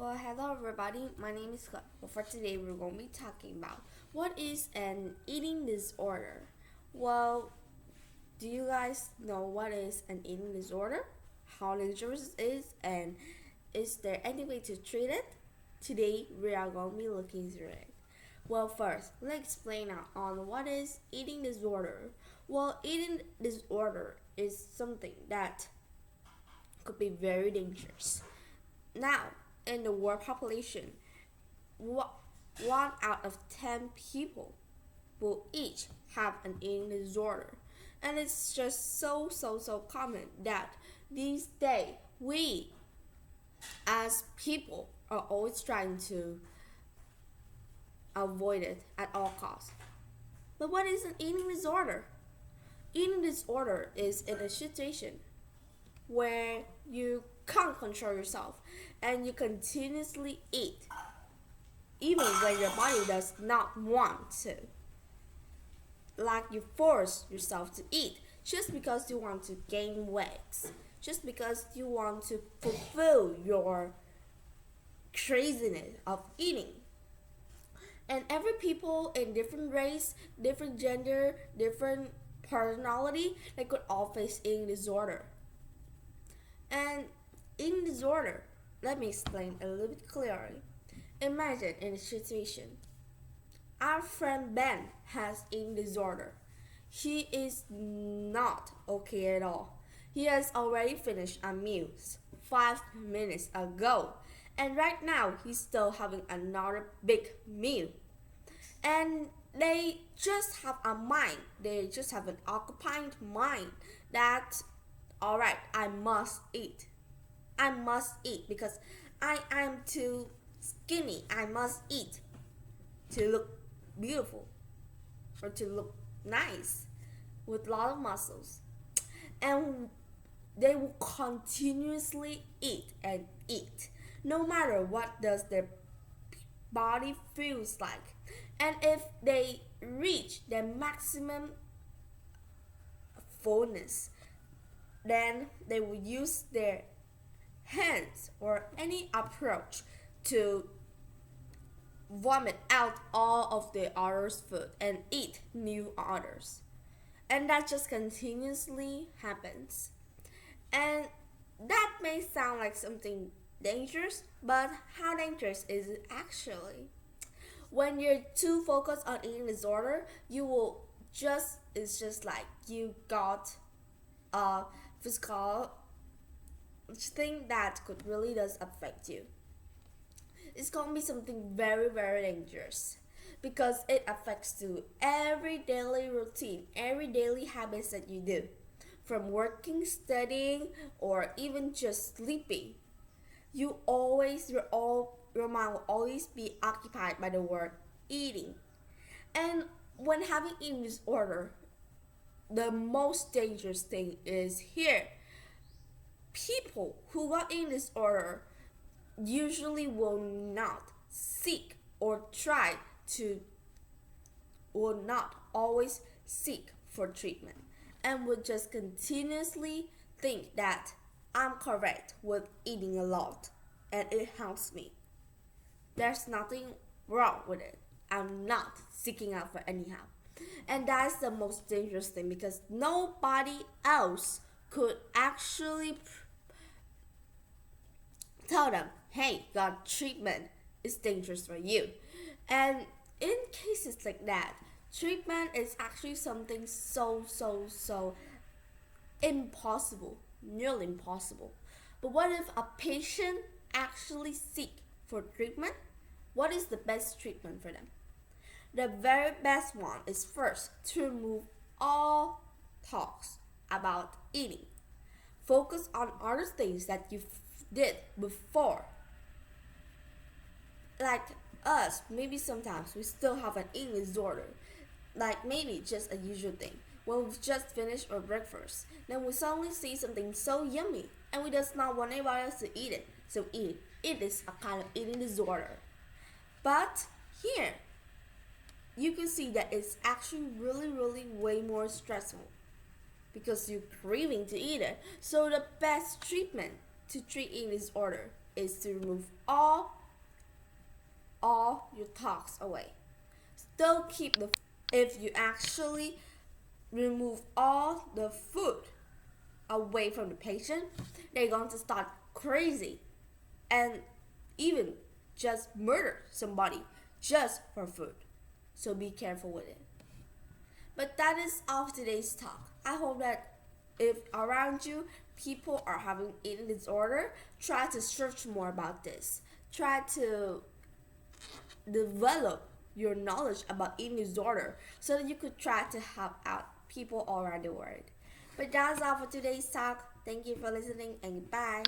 Well, hello everybody. My name is Scott. Well, for today, we're going to be talking about what is an eating disorder. Well, do you guys know what is an eating disorder? How dangerous it is, and is there any way to treat it? Today, we are going to be looking through it. Well, first, let's explain on what is eating disorder. Well, eating disorder is something that could be very dangerous. Now, in the world population, one out of 10 people will each have an eating disorder. And it's just so common that these days we as people are always trying to avoid it at all costs. But what is an eating disorder? Eating disorder is in a situation where you can't control yourself and you continuously eat even when your body does not want to. Like you force yourself to eat just because you want to gain weight, just because you want to fulfill your craziness of eating. And every people in different race, different gender, different personality, they could all face eating disorder. And eating disorder, let me explain a little bit clearly. Imagine in a situation. Our friend Ben has eating disorder. He is not okay at all. He has already finished a meal 5 minutes ago. And right now he's still having another big meal. And they just have a mind. They just have an occupied mind that alright, I must eat. I must eat because I am too skinny. I must eat to look beautiful or to look nice with a lot of muscles. And they will continuously eat and eat no matter what does their body feels like. And if they reach their maximum fullness, then they will use their hands or any approach to vomit out all of the others' food and eat new others. And that just continuously happens. And that may sound like something dangerous, but how dangerous is it actually? When you're too focused on eating disorder, you will it's just like you got a physical thing that could really does affect you. It's gonna be something very dangerous because it affects to every daily routine, every daily habits that you do, from working, studying, or even just sleeping. Your mind will always be occupied by the word eating. And when having eating disorder, the most dangerous thing is here. People who got eating disorder usually will not seek or try to will not always seek for treatment and would just continuously think that I'm correct with eating a lot and it helps me. There's nothing wrong with it. I'm not seeking out for any help. And that's the most dangerous thing because nobody else could actually tell them, hey, got treatment is dangerous for you. And in cases like that, treatment is actually something so impossible, nearly impossible. But what if a patient actually seek for treatment? What is the best treatment for them? The very best one is first to remove all talks about eating. Focus on other things that you did before. Like us, maybe sometimes we still have an eating disorder. Like maybe just a usual thing. When we've just finished our breakfast, then we suddenly see something so yummy and we just not want anybody else to eat it. So eat it. It is a kind of eating disorder. But here, you can see that it's actually really way more stressful because you're craving to eat it. So the best treatment to treat eating disorder is to remove all your thoughts away. Still keep the, if you actually remove all the food away from the patient, they're going to start crazy and even just murder somebody just for food. So be careful with it. But that is all for today's talk. I hope that if around you people are having eating disorder, try to search more about this. Try to develop your knowledge about eating disorder so that you could try to help out people all around the world. But that's all for today's talk. Thank you for listening and goodbye.